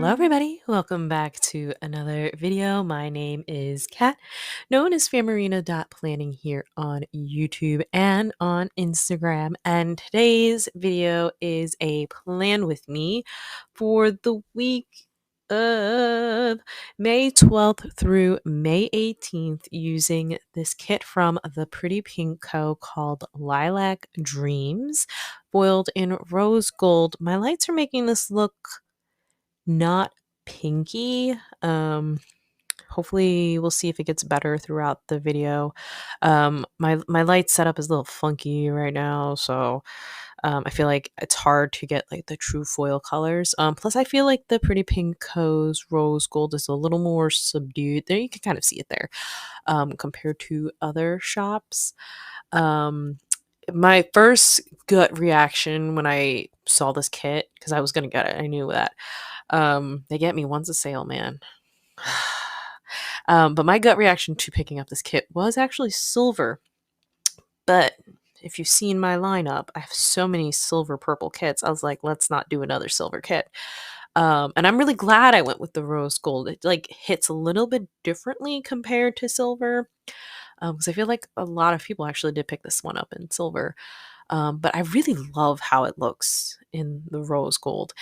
Hello, everybody. Welcome back to another video. My name is Kat, known as phamerina.planning here on YouTube and on Instagram. And today's video is a plan with me for the week of May 12th through May 18th using this kit from the Pretty Pink Co. called Lilac Dreams, foiled in rose gold. My lights are making this look not pinky. Hopefully we'll see if it gets better throughout the video. My light setup is a little funky right now, so I feel like it's hard to get like the true foil colors. Plus I feel like the Pretty Pink Co.'s rose gold is a little more subdued. There you can kind of see it there, compared to other shops. Um, my first gut reaction when I saw this kit, because I was gonna get it, I knew that they get me once a sale, man. But my gut reaction to picking up this kit was actually silver. But if you've seen my lineup, I have so many silver purple kits. I was like, let's not do another silver kit. And I'm really glad I went with the rose gold. It like hits a little bit differently compared to silver. Because I feel like a lot of people actually did pick this one up in silver. But I really love how it looks in the rose gold.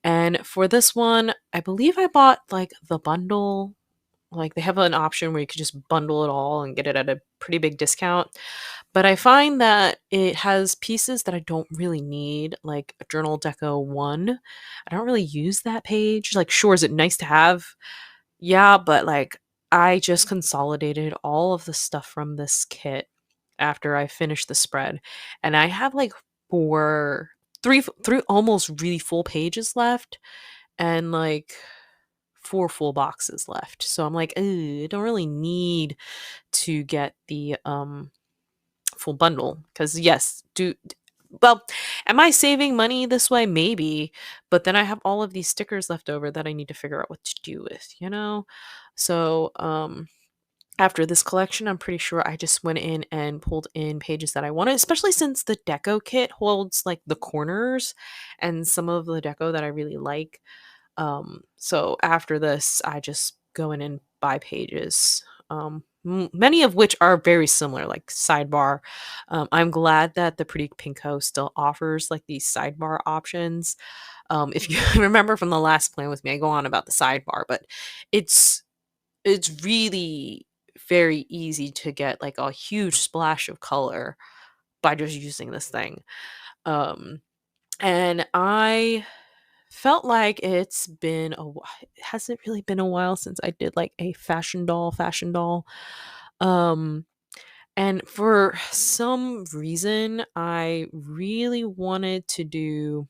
And for this one, I believe I bought like the bundle. Like they have an option where you could just bundle it all and get it at a pretty big discount. But I find that it has pieces that I don't really need, like a Journal Deco 1. I don't really use that page. Like, sure, is it nice to have? Yeah, but like I just consolidated all of the stuff from this kit after I finished the spread. And I have like three almost really full pages left and like four full boxes left. So I'm like, I don't really need to get the full bundle because yes, well, am I saving money this way? Maybe, but then I have all of these stickers left over that I need to figure out what to do with. So after this collection, I'm pretty sure I just went in and pulled in pages that I wanted, especially since the deco kit holds like the corners and some of the deco that I really like. So after this, I just go in and buy pages, many of which are very similar, like sidebar. I'm glad that the Pretty Pinko still offers like these sidebar options. If you remember from the last plan with me, I go on about the sidebar, but it's it's really very easy to get like a huge splash of color by just using this thing. Um, and I felt like it's been a while. Has it really been a while since I did like a fashion doll? Um, and for some reason, I really wanted to do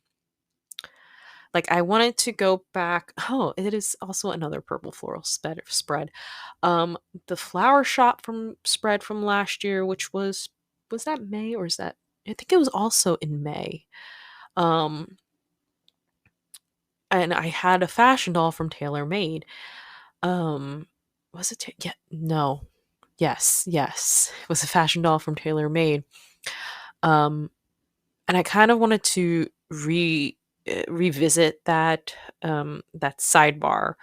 like I wanted to go back. Oh, it is also another purple floral spread. The flower shop from spread from last year, which was that May or is that I think it was also in May. Um, and I had a fashion doll from Tailor Made. Um, was it? Yeah, no, yes, it was a fashion doll from Tailor Made. Um, and I kind of wanted to revisit that sidebar.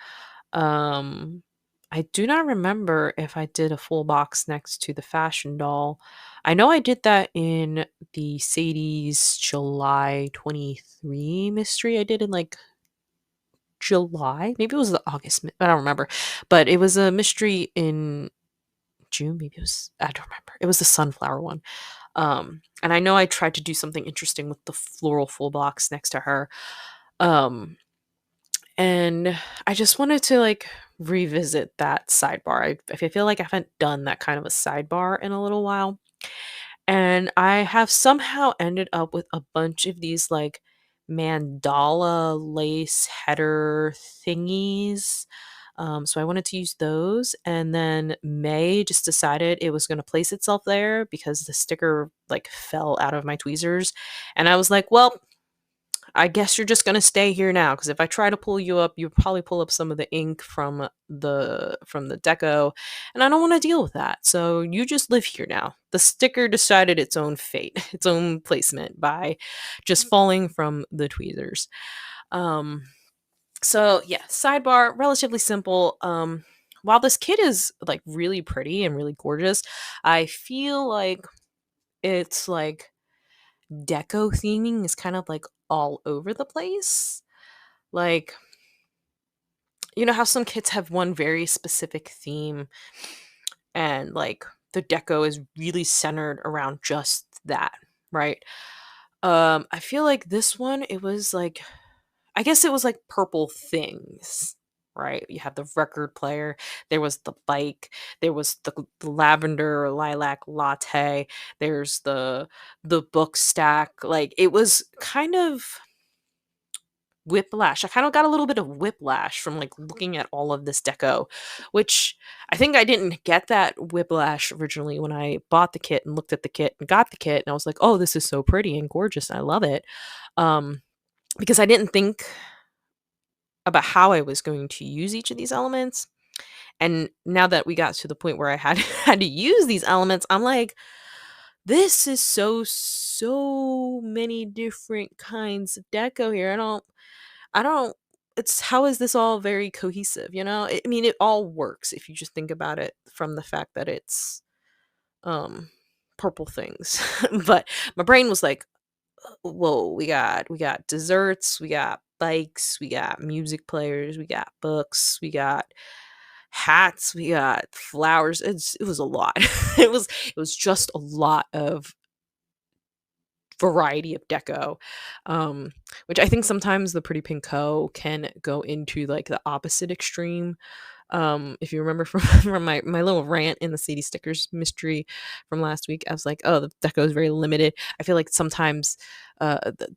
Um, I do not remember if I did a full box next to the fashion doll. I know I did that in the Sadie's July 23 mystery I did in like July. Maybe it was the August. I don't remember. But it was a mystery in June. Maybe it was, I don't remember. It was the sunflower one. And I know I tried to do something interesting with the floral full box next to her. Um, and I just wanted to like revisit that sidebar. I feel like I haven't done that kind of a sidebar in a little while. And I have somehow ended up with a bunch of these like mandala lace header thingies. So I wanted to use those. And then May just decided it was going to place itself there because the sticker like fell out of my tweezers. And I was like, well, I guess you're just gonna stay here now, because if I try to pull you up, you probably pull up some of the ink from the deco, and I don't want to deal with that. So you just live here now. The sticker decided its own fate, its own placement by just falling from the tweezers. Um, So yeah, sidebar, relatively simple. While this kit is like really pretty and really gorgeous, I feel like it's like deco theming is kind of like all over the place. Like, you know how some kits have one very specific theme and like the deco is really centered around just that, right? I feel like this one, it was like, I guess it was like purple things, right? You have the record player, there was the bike, there was the lavender or lilac latte, there's the book stack. Like it was kind of whiplash. I kind of got a little bit of whiplash from like looking at all of this deco, which I think I didn't get that whiplash originally when I bought the kit and looked at the kit and got the kit and I was like, "Oh, this is so pretty and gorgeous. I love it." Um because I didn't think about how I was going to use each of these elements. And now that we got to the point where I had had to use these elements, I'm like, this is so many different kinds of deco here. I don't it's how is this all very cohesive, you know? I mean, it all works if you just think about it from the fact that it's um purple things. But my brain was like, whoa, we got desserts, we got bikes, we got music players, we got books, we got hats, we got flowers. It was a lot. it was just a lot of variety of deco, um, which I think sometimes the Pretty Pink Co can go into like the opposite extreme. If you remember from, from my little rant in the CD stickers mystery from last week, I was like, oh, the deco is very limited. I feel like sometimes the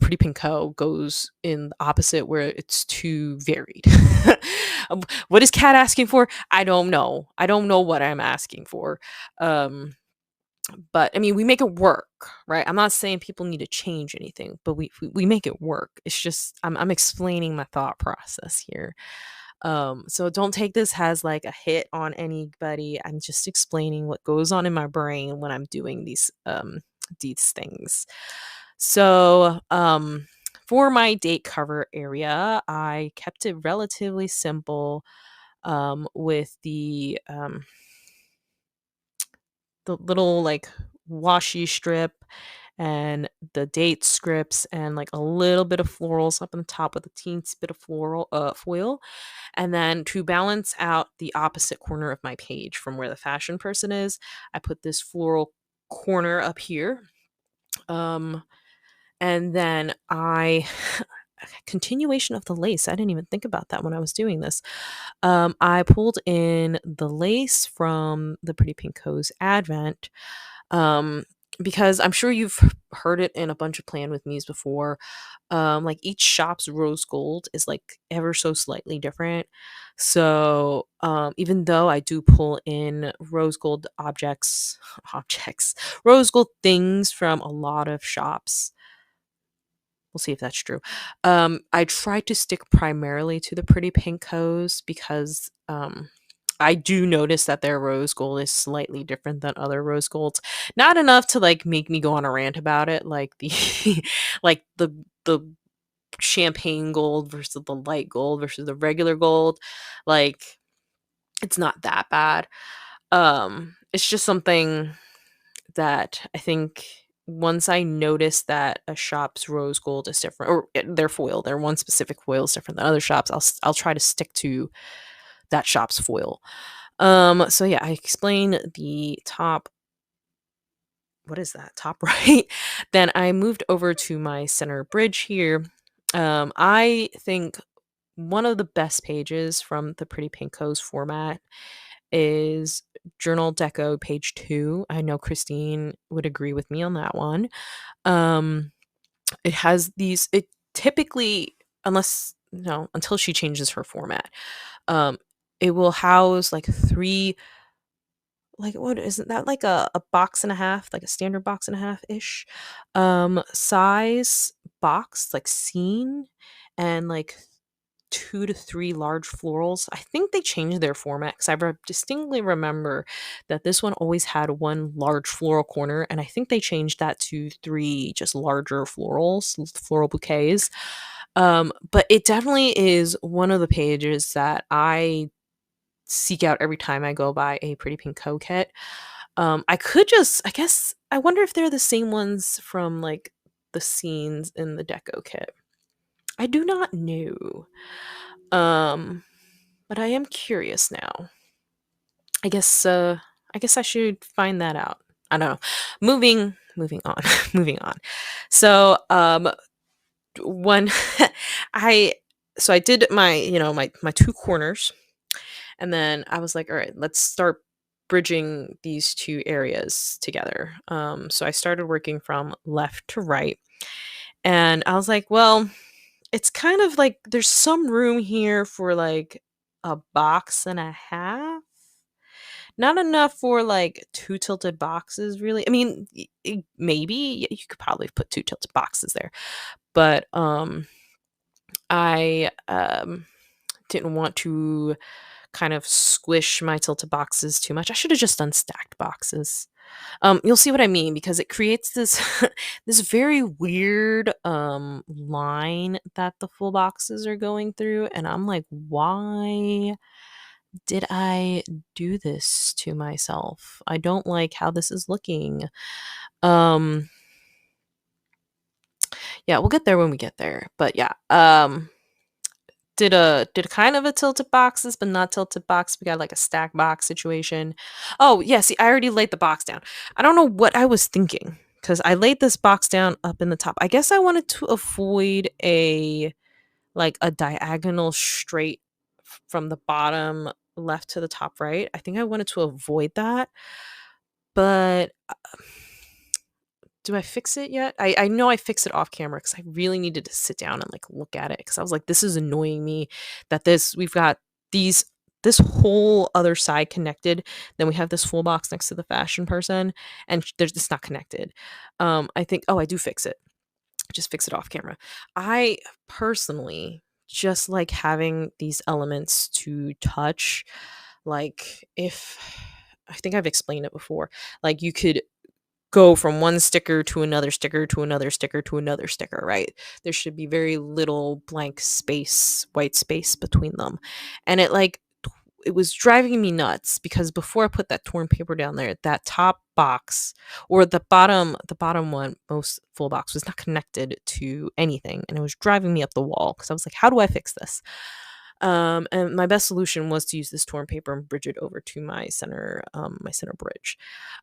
Pretty Pink Co goes in the opposite where it's too varied. What is Cat asking for? I don't know. I don't know what I'm asking for. Um, but I mean, we make it work, right? I'm not saying people need to change anything, but we make it work. It's just I'm explaining my thought process here. So don't take this as like a hit on anybody. I'm just explaining what goes on in my brain when I'm doing these things. So, for my date cover area, I kept it relatively simple, with the little like washi strip and the date scripts and like a little bit of florals up on the top with a teensy bit of floral foil. And then to balance out the opposite corner of my page from where the fashion person is, I put this floral corner up here. Um, and then I continuation of the lace. I didn't even think about that when I was doing this. I pulled in the lace from the Pretty Pink Co's Advent, um, because I'm sure you've heard it in a bunch of Plan With Me's before. Like each shop's rose gold is like ever so slightly different. So even though I do pull in rose gold objects, rose gold things from a lot of shops, we'll see if that's true. I try to stick primarily to the Pretty Pink Co's because I do notice that their rose gold is slightly different than other rose golds. Not enough to like make me go on a rant about it, like the like the champagne gold versus the light gold versus the regular gold. Like it's not that bad. It's just something that I think once I notice that a shop's rose gold is different, or their foil, their one specific foil is different than other shops, I'll try to stick to that shop's foil. So yeah, I explain the top. What is that? Top right. Then I moved over to my center bridge here. I think one of the best pages from the Pretty Pink Co's format is Journal Deco page 2. I know Christine would agree with me on that one. Um, it has these it typically, unless no, until she changes her format, um, it will house like 3, like, what isn't that like a box and a half, like a standard box and a half ish, size box, like scene, and like 2 to 3 large florals. I think they changed their format because distinctly remember that this one always had 1 large floral corner, and I think they changed that to 3 just larger florals, floral bouquets. But it definitely is one of the pages that I seek out every time I go buy a Pretty Pink Co kit. I could just I guess I wonder if they're the same ones from, like, the scenes in the deco kit. I do not know. Um, but I am curious now. I guess, I guess I should find that out. I don't know. Moving on, moving on. So, when I I did my, my 2 corners, and then I was like, "All right, let's start bridging these 2 areas together." So I started working from left to right, and I was like, "Well, it's kind of like there's some room here for, like, a box and a half. Not enough for, like, 2 tilted boxes, really." I mean, maybe you could probably put 2 tilted boxes there, but, I, didn't want to kind of squish my tilted boxes too much. I should have just done stacked boxes. You'll see what I mean because it creates this this very weird line that the full boxes are going through, and I'm like, why did I do this to myself? I don't like how this is looking. Um, yeah, we'll get there when we get there. But yeah, did a kind of a tilted boxes, but not tilted box. We got like a stack box situation. Oh, yeah, see, I already laid the box down. I don't know what I was thinking because I laid this box down up in the top. I guess I wanted to avoid a like a diagonal straight from the bottom left to the top right. I think I wanted to avoid that, but do I fix it yet? I know I fixed it off camera because I really needed to sit down and like look at it because I was like, this is annoying me that this we've got these this whole other side connected. Then we have this full box next to the fashion person, and there's it's not connected. I think I do fix it. Just fix it off camera. I personally just like having these elements to touch. Like if I think I've explained it before. Like you could go from one sticker to another sticker to another sticker to another sticker, right? There should be very little blank space, white space between them. And it was driving me nuts because before I put that torn paper down there, that top box or the bottom one, most full box was not connected to anything and it was driving me up the wall because I was like, how do I fix this? And my best solution was to use this torn paper and bridge it over to my center bridge.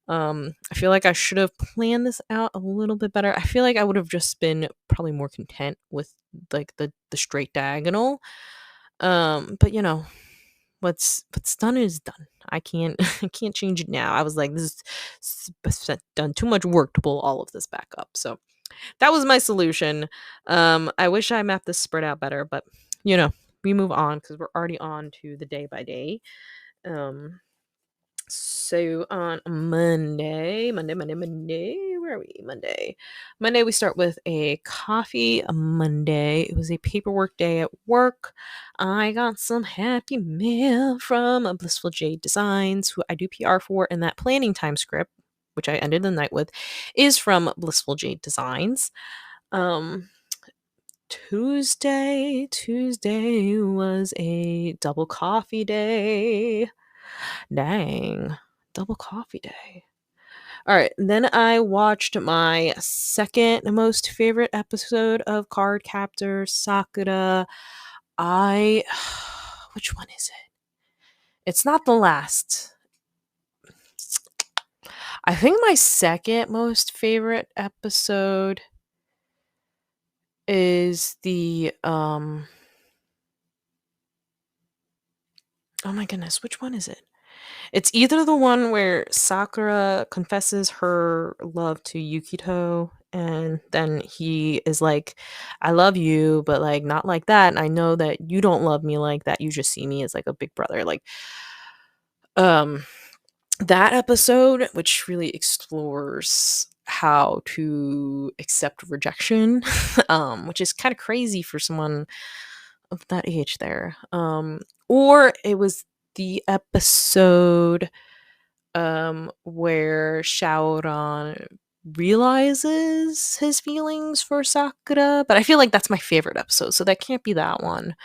I feel like I should have planned this out a little bit better. I feel like I would have just been probably more content with like the straight diagonal. But what's done is done. I can't I can't change it now. I was like, done too much work to pull all of this back up. So that was my solution. I wish I mapped this spread out better, but you know, we move on because we're already on to the day by day. Um, so on Monday, where are we? Monday, we start with a coffee Monday. It was a paperwork day at work. I got some happy mail from Blissful Jade Designs, who I do PR for, and that planning time script, which I ended the night with, is from Blissful Jade Designs. Um, Tuesday was a double coffee day. Dang, double coffee day. All right, then I watched my second most favorite episode of Card Captor Sakura. I which one is it? It's not the last. I think my second most favorite episode is the oh my goodness, which one is it? It's either the one where Sakura confesses her love to Yukito and then he is like, I love you, but like not like that. And I know that you don't love me like that. You just see me as like a big brother. Like um that episode, which really explores how to accept rejection, which is kind of crazy for someone of that age there. Or it was the episode where Shaoran realizes his feelings for Sakura, but I feel like that's my favorite episode, so that can't be that one.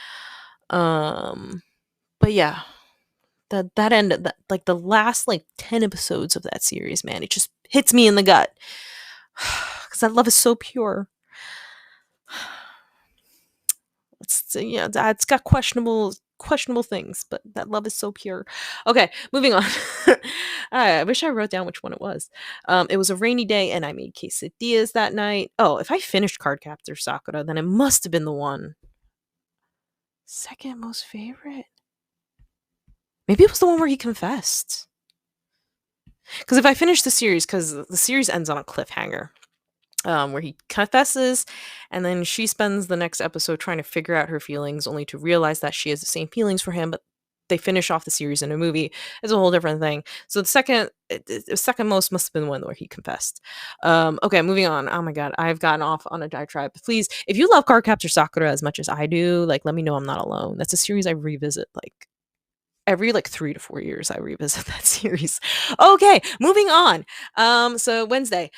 Um, but yeah, that ended that like the last like 10 episodes of that series, man, it just hits me in the gut. Cuz that love is so pure. Yeah, it's got questionable things, but that love is so pure. Okay, moving on. I wish I wrote down which one it was. It was a rainy day and I made quesadillas that night. Oh, if I finished Cardcaptor Sakura, then it must have been the one. Second most favorite. Maybe it was the one where he confessed. Because if I finish the series, because the series ends on a cliffhanger, where he confesses, and then she spends the next episode trying to figure out her feelings, only to realize that she has the same feelings for him, but they finish off the series in a movie. It's a whole different thing. So the second most must have been the one where he confessed. Okay, moving on. Oh my god, I've gotten off on a diatribe. Please, if you love Cardcaptor Sakura as much as I do, like let me know I'm not alone. That's a series I revisit like every like 3 to 4 years. I revisit that series. Okay, moving on. So Wednesday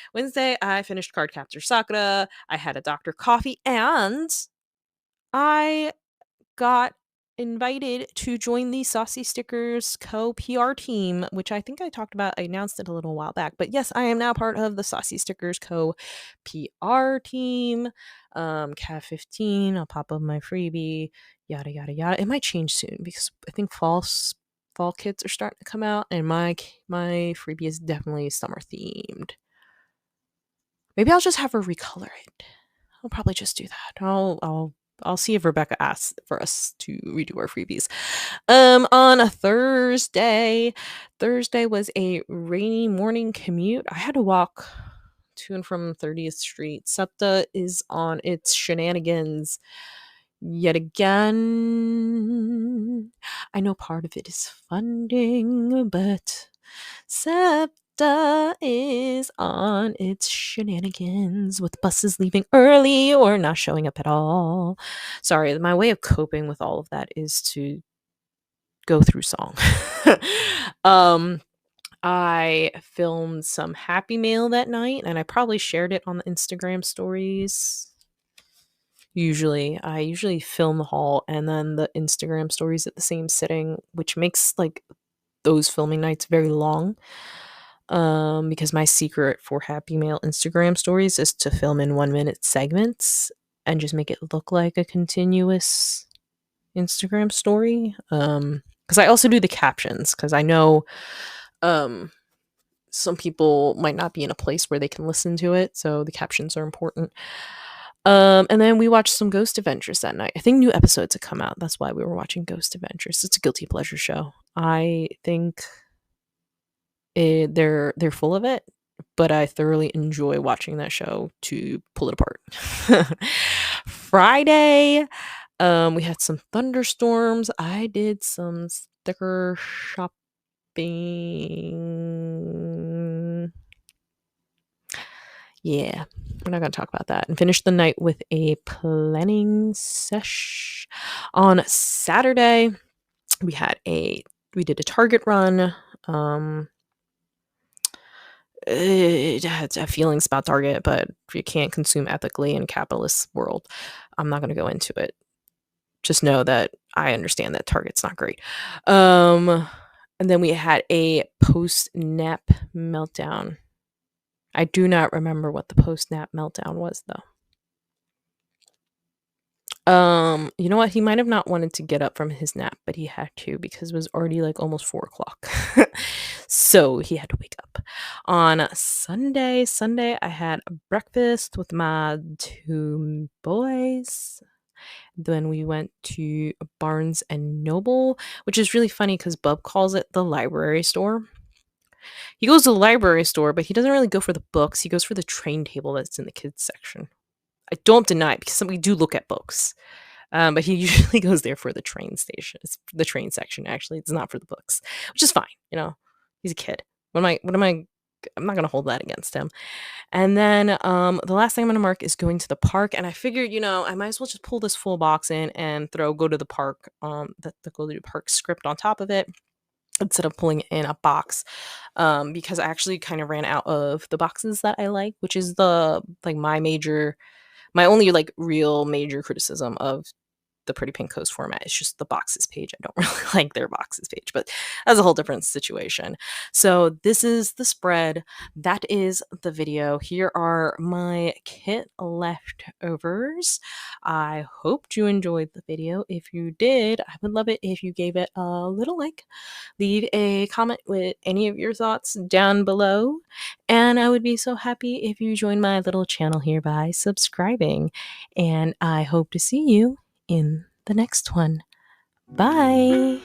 I finished Cardcaptor Sakura. I had a Dr. Coffee and I got invited to join the Saucy Stickers Co PR team, which I think I talked about. I announced it a little while back, but yes, I am now part of the Saucy Stickers Co PR team. Cat 15, I'll pop up my freebie, yada yada yada. It might change soon because I think fall kits are starting to come out, and my freebie is definitely summer themed. Maybe I'll just have her recolor it. I'll probably just do that. I'll see if Rebecca asks for us to redo our freebies. On a Thursday was a rainy morning commute. I had to walk to and from 30th Street. SEPTA is on its shenanigans yet again. I know part of it is funding, but SEPTA is on its shenanigans with buses leaving early or not showing up at all. Sorry, my way of coping with all of that is to go through song. um, I filmed some Happy Mail that night, and I probably shared it on the Instagram stories. I usually film the haul and then the Instagram stories at the same sitting, which makes like those filming nights very long. Because my secret for Happy Mail Instagram stories is to film in 1 minute segments and just make it look like a continuous Instagram story. Because I also do the captions because I know um some people might not be in a place where they can listen to it, so the captions are important. And then we watched some Ghost Adventures that night. I think new episodes had come out. That's why we were watching Ghost Adventures. It's a guilty pleasure show. I think they're full of it, but I thoroughly enjoy watching that show to pull it apart. Friday, we had some thunderstorms. I did some sticker shopping. Yeah, we're not gonna talk about that. And finished the night with a planning sesh. On Saturday, we did a Target run. I have feelings about Target, but you can't consume ethically in a capitalist world. I'm not gonna go into it. Just know that I understand that Target's not great. And then we had a post-nap meltdown. I do not remember what the post-nap meltdown was, though. You know what? He might have not wanted to get up from his nap, but he had to because it was already like almost 4 o'clock. So he had to wake up. On Sunday, I had a breakfast with my 2 boys. Then we went to Barnes and Noble, which is really funny because Bub calls it the library store. He goes to the library store, but he doesn't really go for the books. He goes for the train table that's in the kids section. I don't deny it because we do look at books. But he usually goes there for the train station. It's the train section, actually. It's not for the books, which is fine. You know, he's a kid. I'm not going to hold that against him. And then the last thing I'm going to mark is going to the park. And I figured, I might as well just pull this full box in and go to the park, the go to the park script on top of it. instead of pulling it in a box, because I actually kind of ran out of the boxes that I like, which is the like my only like real major criticism of the Pretty Pink Coast format. It's just the boxes page. I don't really like their boxes page, but that's a whole different situation. So this is the spread. That is the video. Here are my kit leftovers. I hoped you enjoyed the video. If you did, I would love it if you gave it a little like. Leave a comment with any of your thoughts down below. And I would be so happy if you join my little channel here by subscribing. And I hope to see you in the next one. Bye.